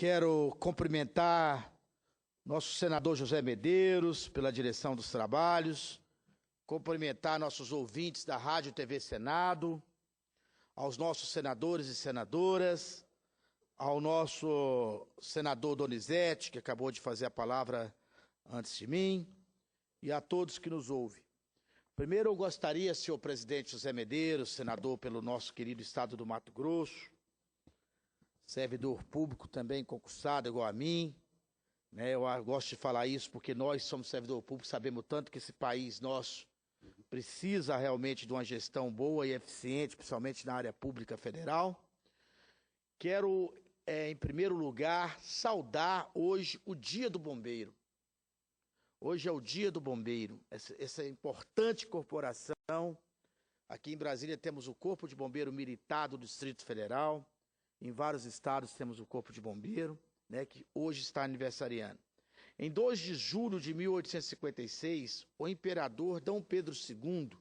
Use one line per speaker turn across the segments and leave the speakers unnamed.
Quero cumprimentar nosso senador José Medeiros pela direção dos trabalhos, cumprimentar nossos ouvintes da Rádio TV Senado, aos nossos senadores e senadoras, ao nosso senador Donizete, que acabou de fazer a palavra antes de mim, e a todos que nos ouvem. Primeiro, eu gostaria, senhor presidente José Medeiros, senador pelo nosso querido estado do Mato Grosso, servidor público também concursado igual a mim, né? Eu gosto de falar isso porque nós somos servidor público, sabemos tanto que esse país nosso precisa realmente de uma gestão boa e eficiente, principalmente na área pública federal. Quero, em primeiro lugar, saudar hoje o Dia do Bombeiro. Hoje é o Dia do Bombeiro, essa importante corporação. Aqui em Brasília temos o Corpo de Bombeiro Militar do Distrito Federal. Em vários estados temos o Corpo de Bombeiro, né, que hoje está aniversariando. Em 2 de julho de 1856, o imperador Dom Pedro II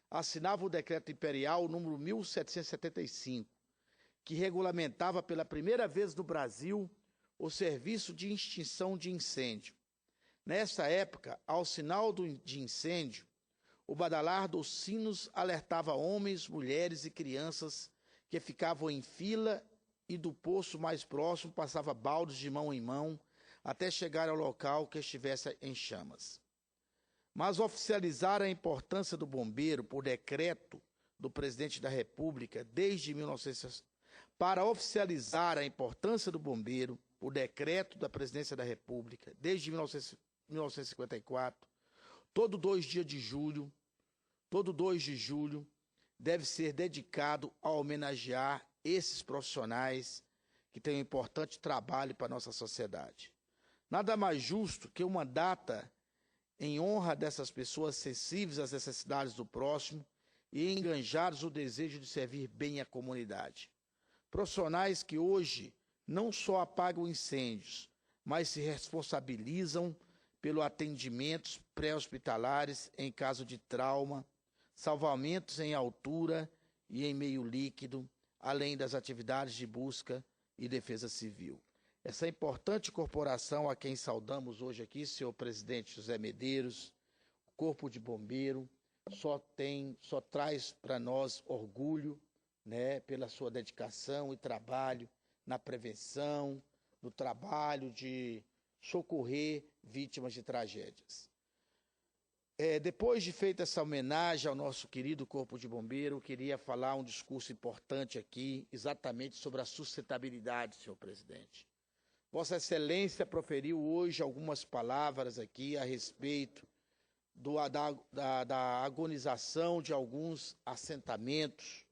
assinava o Decreto Imperial número 1775, que regulamentava pela primeira vez no Brasil o serviço de extinção de incêndio. Nessa época, ao sinal de incêndio, o badalar dos sinos alertava homens, mulheres e crianças que ficavam em fila e do poço mais próximo passava baldes de mão em mão até chegar ao local que estivesse em chamas. Mas oficializar a importância do bombeiro por decreto do presidente da República desde 1960, para oficializar a importância do bombeiro por decreto da presidência da República desde 1954, todo 2 de julho deve ser dedicado a homenagear esses profissionais que têm um importante trabalho para a nossa sociedade. Nada mais justo que uma data em honra dessas pessoas sensíveis às necessidades do próximo e enganjados o desejo de servir bem a comunidade. Profissionais que hoje não só apagam incêndios, mas se responsabilizam pelo atendimento pré-hospitalares em caso de trauma, salvamentos em altura e em meio líquido, além das atividades de busca e defesa civil. Essa importante corporação a quem saudamos hoje aqui, senhor presidente José Medeiros, o Corpo de Bombeiro, só traz para nós orgulho, né, pela sua dedicação e trabalho na prevenção, no trabalho de socorrer vítimas de tragédias. Depois de feita essa homenagem ao nosso querido Corpo de Bombeiro, eu queria falar um discurso importante aqui, exatamente sobre a sustentabilidade, senhor presidente. Vossa Excelência proferiu hoje algumas palavras aqui a respeito da agonização de alguns assentamentos,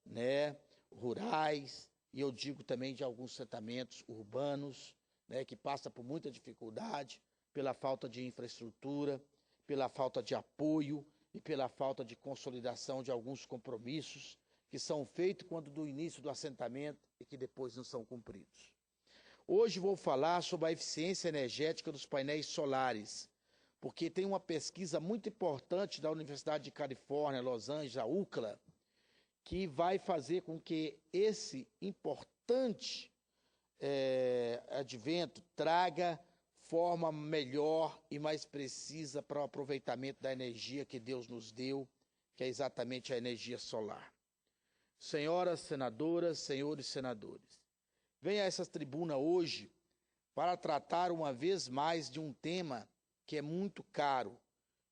né, rurais, e eu digo também de alguns assentamentos urbanos, né, que passa por muita dificuldade pela falta de infraestrutura, pela falta de apoio e pela falta de consolidação de alguns compromissos que são feitos quando do início do assentamento e que depois não são cumpridos. Hoje vou falar sobre a eficiência energética dos painéis solares, porque tem uma pesquisa muito importante da Universidade de Califórnia, Los Angeles, a UCLA, que vai fazer com que esse importante advento traga forma melhor e mais precisa para o aproveitamento da energia que Deus nos deu, que é exatamente a energia solar. Senhoras senadoras, senhores senadores, venho a essa tribuna hoje para tratar uma vez mais de um tema que é muito caro,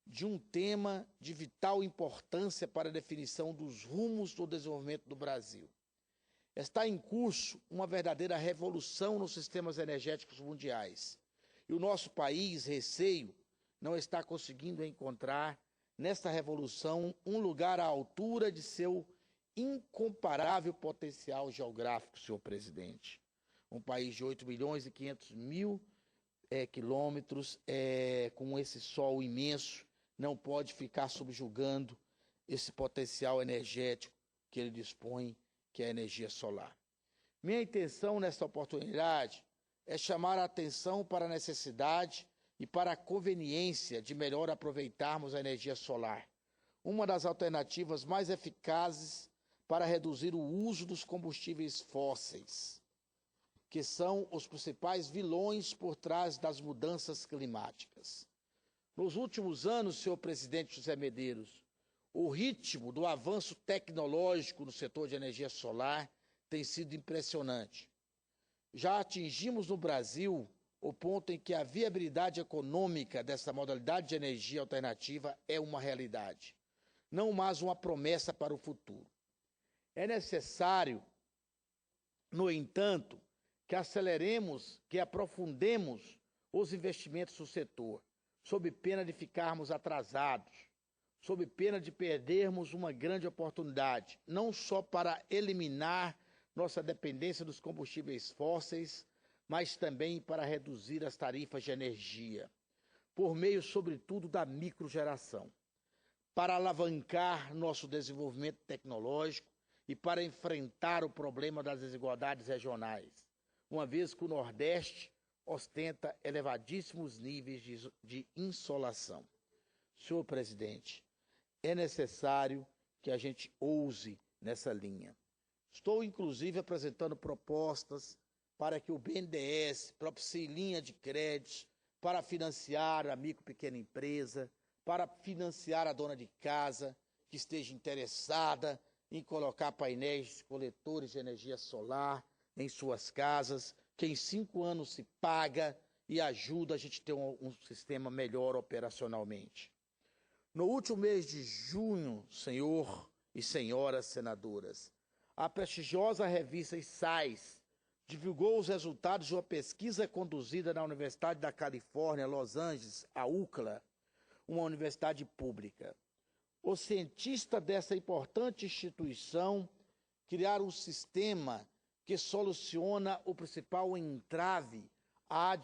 de um tema de vital importância para a definição dos rumos do desenvolvimento do Brasil. Está em curso uma verdadeira revolução nos sistemas energéticos mundiais. E o nosso país, receio, não está conseguindo encontrar, nesta revolução, um lugar à altura de seu incomparável potencial geográfico, senhor presidente. Um país de 8.500.000 quilômetros, com esse sol imenso, não pode ficar subjugando esse potencial energético que ele dispõe, que é a energia solar. Minha intenção nesta oportunidade é chamar a atenção para a necessidade e para a conveniência de melhor aproveitarmos a energia solar, uma das alternativas mais eficazes para reduzir o uso dos combustíveis fósseis. que são os principais vilões por trás das mudanças climáticas. Nos últimos anos, senhor presidente José Medeiros, o ritmo do avanço tecnológico no setor de energia solar tem sido impressionante. Já atingimos no Brasil o ponto em que a viabilidade econômica dessa modalidade de energia alternativa é uma realidade, não mais uma promessa para o futuro. É necessário, no entanto, que aceleremos, que aprofundemos os investimentos no setor, sob pena de ficarmos atrasados, sob pena de perdermos uma grande oportunidade, não só para eliminar nossa dependência dos combustíveis fósseis, mas também para reduzir as tarifas de energia, por meio, sobretudo, da microgeração, para alavancar nosso desenvolvimento tecnológico e para enfrentar o problema das desigualdades regionais, uma vez que o Nordeste ostenta elevadíssimos níveis de insolação. Senhor presidente, é necessário que a gente ouse nessa linha. Estou, inclusive, apresentando propostas para que o BNDES propicie linha de crédito para financiar a micro e pequena empresa, para financiar a dona de casa que esteja interessada em colocar painéis coletores de energia solar em suas casas, que em 5 anos se paga e ajuda a gente a ter um sistema melhor operacionalmente. No último mês de junho, senhor e senhoras senadoras, a prestigiosa revista Sais divulgou os resultados de uma pesquisa conduzida na Universidade da Califórnia, Los Angeles, a UCLA, uma universidade pública. Os cientistas dessa importante instituição criaram um sistema que soluciona o principal entrave à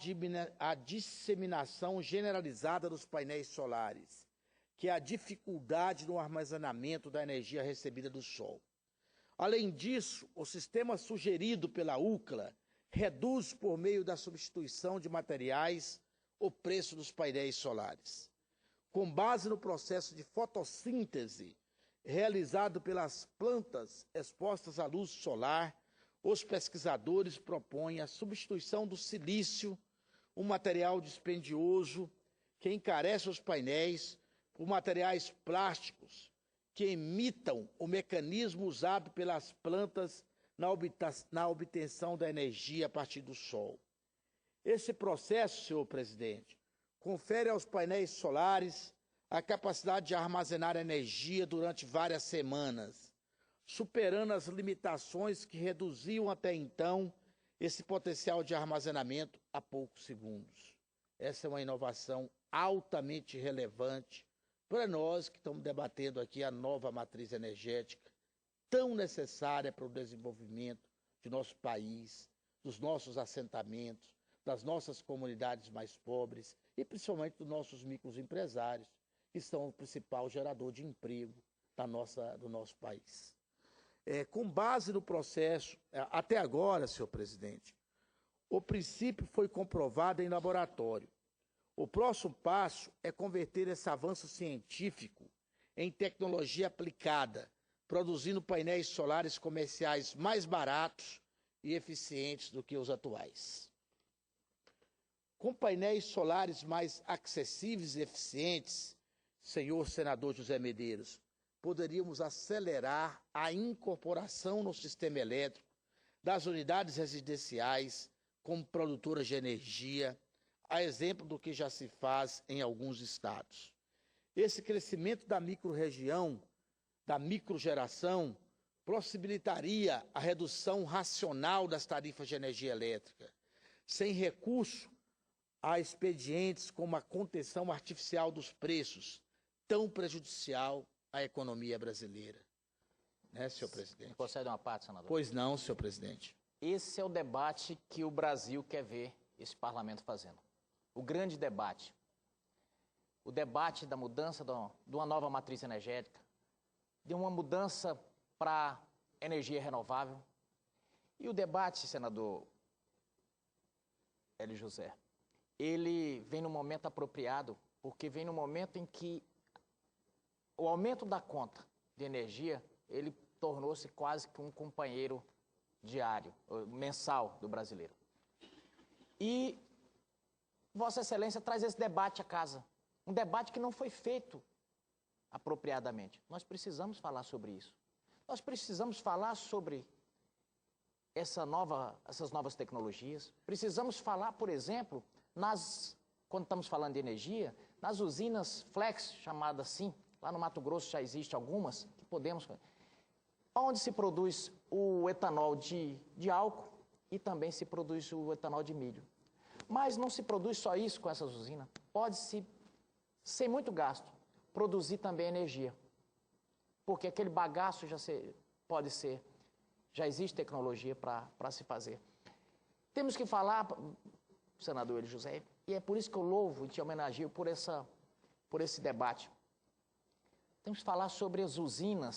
disseminação generalizada dos painéis solares, que é a dificuldade no armazenamento da energia recebida do sol. Além disso, o sistema sugerido pela UCLA reduz, por meio da substituição de materiais, o preço dos painéis solares. Com base no processo de fotossíntese realizado pelas plantas expostas à luz solar, os pesquisadores propõem a substituição do silício, um material dispendioso que encarece os painéis, por materiais plásticos que imitam o mecanismo usado pelas plantas na obtenção da energia a partir do sol. Esse processo, senhor presidente, confere aos painéis solares a capacidade de armazenar energia durante várias semanas, superando as limitações que reduziam até então esse potencial de armazenamento a poucos segundos. Essa é uma inovação altamente relevante para nós que estamos debatendo aqui a nova matriz energética, tão necessária para o desenvolvimento de nosso país, dos nossos assentamentos, das nossas comunidades mais pobres e principalmente dos nossos microempresários, que são o principal gerador de emprego do nosso país. Com base no processo, até agora, senhor presidente, o princípio foi comprovado em laboratório. O próximo passo é converter esse avanço científico em tecnologia aplicada, produzindo painéis solares comerciais mais baratos e eficientes do que os atuais. Com painéis solares mais acessíveis e eficientes, senhor senador José Medeiros, poderíamos acelerar a incorporação no sistema elétrico das unidades residenciais como produtoras de energia, a exemplo do que já se faz em alguns estados. Esse crescimento da microrregião, da microgeração, possibilitaria a redução racional das tarifas de energia elétrica, sem recurso a expedientes como a contenção artificial dos preços, tão prejudicial à economia brasileira. Né, senhor presidente?
Concede uma parte, senador?
Pois não, senhor presidente.
Esse é o debate que o Brasil quer ver esse parlamento fazendo. O grande debate. O debate da mudança de uma nova matriz energética, de uma mudança para energia renovável. E o debate, senador Hélio José, ele vem no momento apropriado, porque vem no momento em que o aumento da conta de energia, ele tornou-se quase que um companheiro diário, mensal do brasileiro. E Vossa Excelência traz esse debate à casa. Um debate que não foi feito apropriadamente. Nós precisamos falar sobre isso. Nós precisamos falar sobre essas novas tecnologias. Precisamos falar, por exemplo, quando estamos falando de energia, nas usinas flex, chamadas assim, lá no Mato Grosso já existem algumas, que podemos... onde se produz o etanol de álcool e também se produz o etanol de milho. Mas não se produz só isso com essas usinas. Pode-se, sem muito gasto, produzir também energia. Porque aquele bagaço já existe tecnologia para se fazer. Temos que falar, senador Hélio José, e é por isso que eu louvo e te homenageio por esse debate. Temos que falar sobre as usinas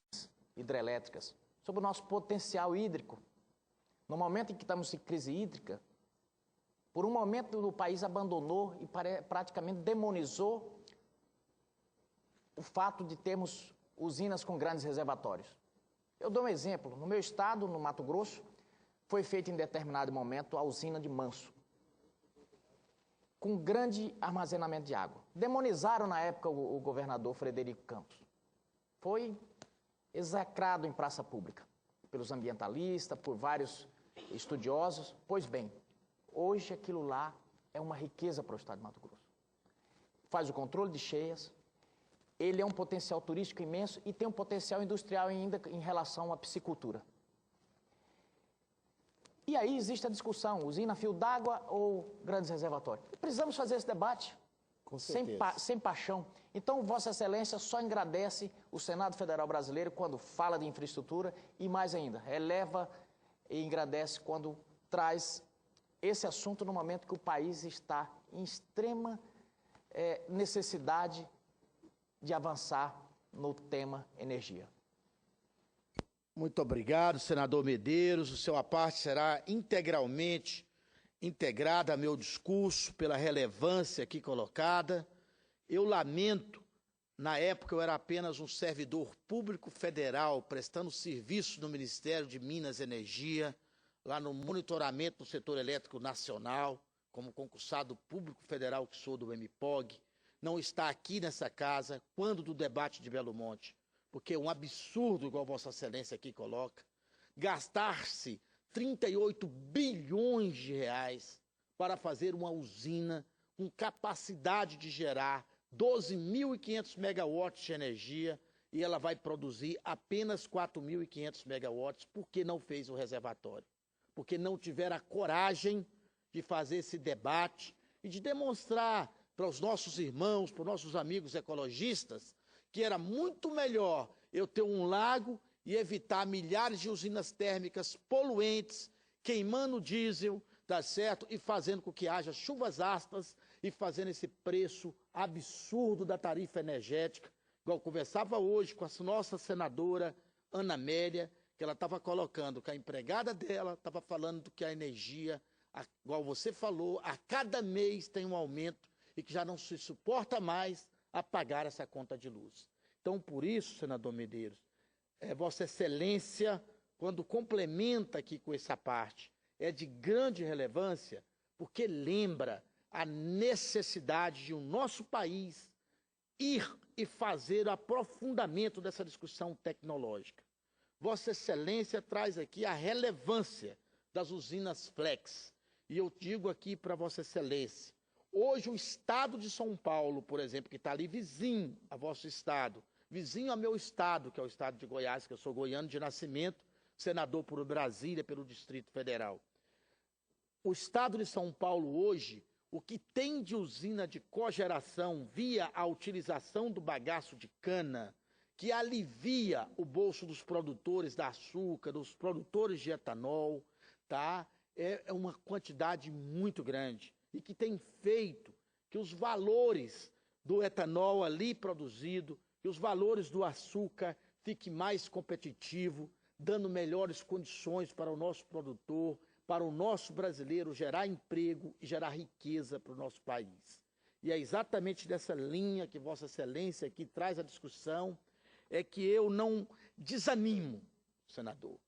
hidrelétricas, sobre o nosso potencial hídrico. No momento em que estamos em crise hídrica, por um momento o país abandonou e praticamente demonizou o fato de termos usinas com grandes reservatórios. Eu dou um exemplo. No meu estado, no Mato Grosso, foi feita em determinado momento a usina de Manso, com grande armazenamento de água. Demonizaram na época o governador Frederico Campos. Foi execrado em praça pública pelos ambientalistas, por vários estudiosos. Pois bem, hoje aquilo lá é uma riqueza para o estado de Mato Grosso. Faz o controle de cheias, ele é um potencial turístico imenso e tem um potencial industrial ainda em relação à piscicultura. E aí existe a discussão, usina fio d'água ou grandes reservatórios. Precisamos fazer esse debate sem paixão. Então, Vossa Excelência só engrandece o Senado Federal Brasileiro quando fala de infraestrutura e, mais ainda, eleva e engrandece quando traz esse assunto no momento que o país está em extrema necessidade de avançar no tema energia.
Muito obrigado, senador Medeiros. O seu à parte será integralmente integrada a meu discurso pela relevância aqui colocada. Eu lamento, na época eu era apenas um servidor público federal, prestando serviço no Ministério de Minas e Energia, lá no monitoramento do setor elétrico nacional, como concursado público federal que sou do MPOG, não está aqui nessa casa quando do debate de Belo Monte, porque é um absurdo, igual Vossa Excelência aqui coloca, gastar-se 38 bilhões de reais para fazer uma usina com capacidade de gerar 12.500 megawatts de energia e ela vai produzir apenas 4.500 megawatts porque não fez o reservatório, porque não tiver a coragem de fazer esse debate e de demonstrar para os nossos irmãos, para os nossos amigos ecologistas, que era muito melhor eu ter um lago e evitar milhares de usinas térmicas poluentes, queimando diesel, tá certo? E fazendo com que haja chuvas ácidas e fazendo esse preço absurdo da tarifa energética. Igual eu conversava hoje com a nossa senadora Ana Amélia, que ela estava colocando que a empregada dela estava falando que a energia, igual você falou, a cada mês tem um aumento e que já não se suporta mais a pagar essa conta de luz. Então, por isso, senador Medeiros, Vossa Excelência, quando complementa aqui com essa parte, é de grande relevância, porque lembra a necessidade de o nosso país ir e fazer o aprofundamento dessa discussão tecnológica. Vossa Excelência traz aqui a relevância das usinas flex. E eu digo aqui para Vossa Excelência, hoje o estado de São Paulo, por exemplo, que está ali vizinho a vosso estado, vizinho ao meu estado, que é o estado de Goiás, que eu sou goiano de nascimento, senador por Brasília, pelo Distrito Federal. O estado de São Paulo hoje, o que tem de usina de cogeração via a utilização do bagaço de cana, que alivia o bolso dos produtores da açúcar, dos produtores de etanol, tá? É uma quantidade muito grande e que tem feito que os valores do etanol ali produzido, que os valores do açúcar fiquem mais competitivos, dando melhores condições para o nosso produtor, para o nosso brasileiro gerar emprego e gerar riqueza para o nosso país. E é exatamente dessa linha que Vossa Excelência aqui traz a discussão, é que eu não desanimo, senador.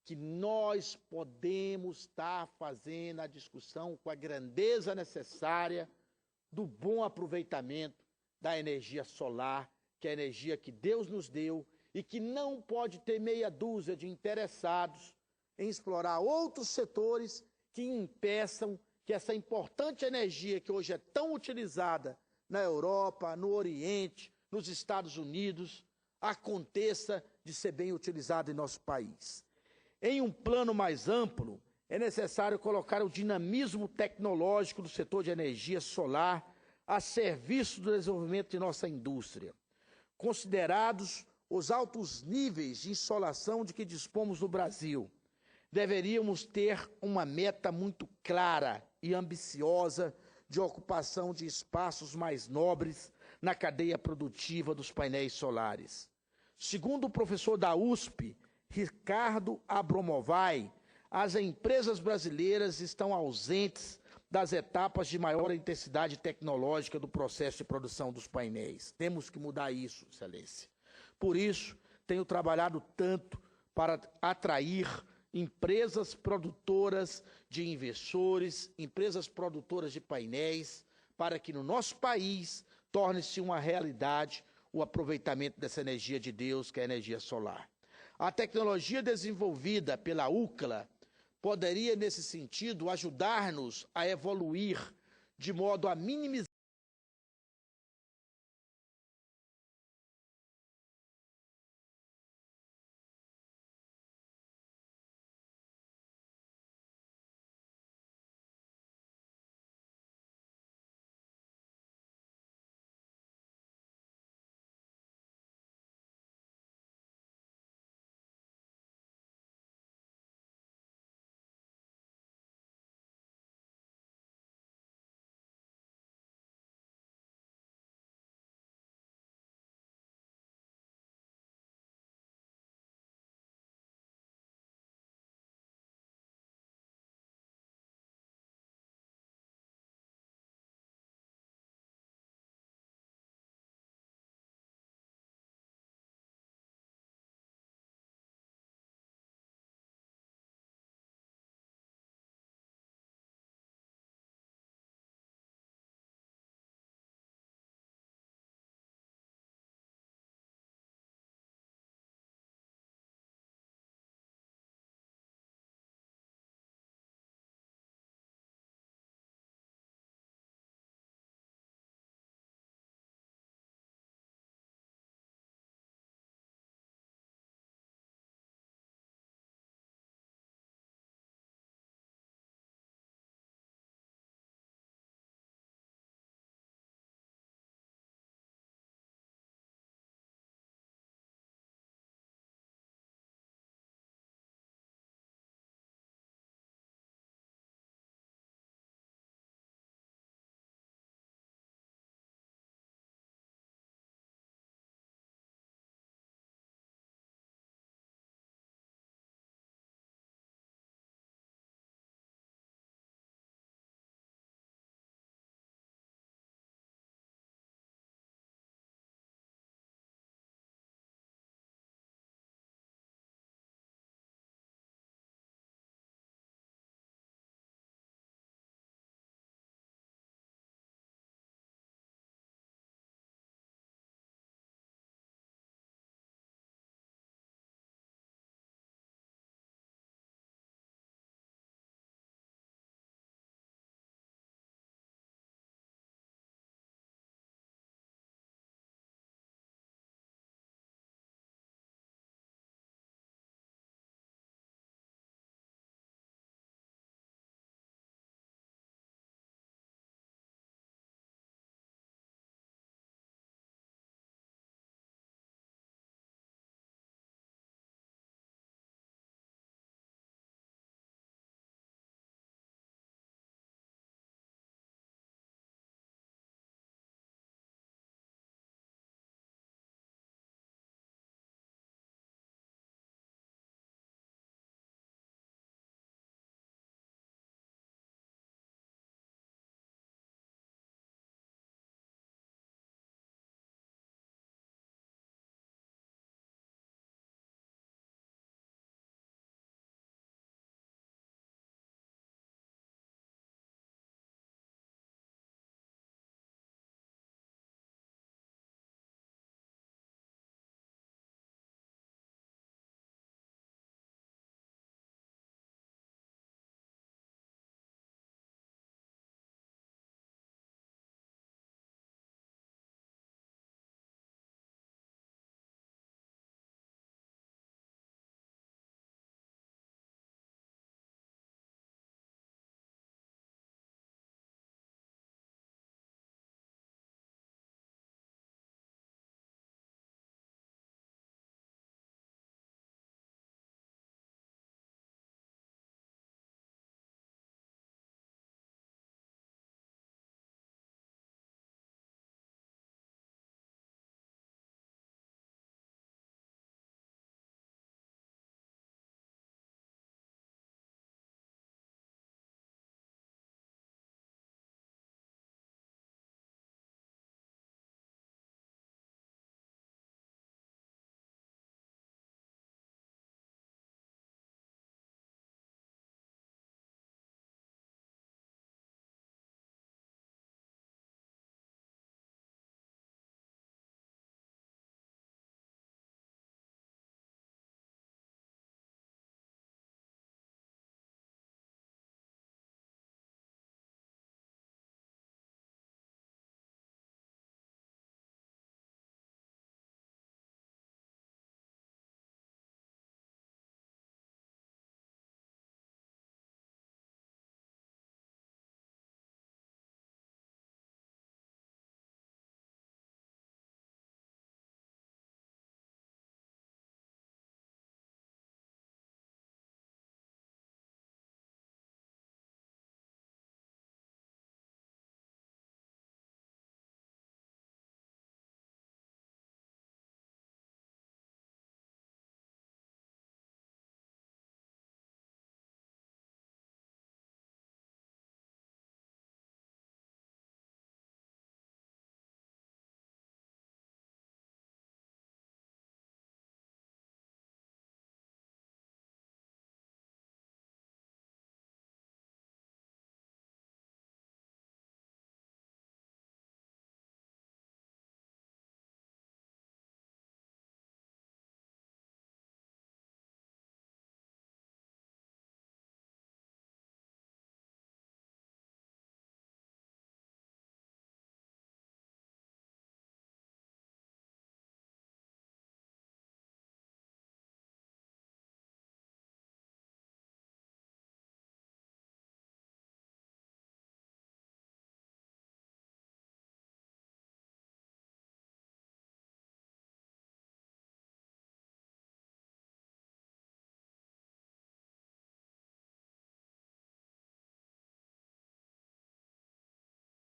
que nós podemos estar fazendo a discussão com a grandeza necessária do bom aproveitamento da energia solar, que é a energia que Deus nos deu e que não pode ter meia dúzia de interessados em explorar outros setores que impeçam que essa importante energia que hoje é tão utilizada na Europa, no Oriente, nos Estados Unidos, aconteça de ser bem utilizada em nosso país. Em um plano mais amplo, é necessário colocar o dinamismo tecnológico do setor de energia solar a serviço do desenvolvimento de nossa indústria. Considerados os altos níveis de insolação de que dispomos no Brasil, deveríamos ter uma meta muito clara e ambiciosa de ocupação de espaços mais nobres na cadeia produtiva dos painéis solares. Segundo o professor da USP, Ricardo Abromovai, as empresas brasileiras estão ausentes das etapas de maior intensidade tecnológica do processo de produção dos painéis. Temos que mudar isso, Excelência. Por isso, tenho trabalhado tanto para atrair empresas produtoras de inversores, empresas produtoras de painéis, para que no nosso país torne-se uma realidade o aproveitamento dessa energia de Deus, que é a energia solar. A tecnologia desenvolvida pela UCLA poderia, nesse sentido, ajudar-nos a evoluir de modo a minimizar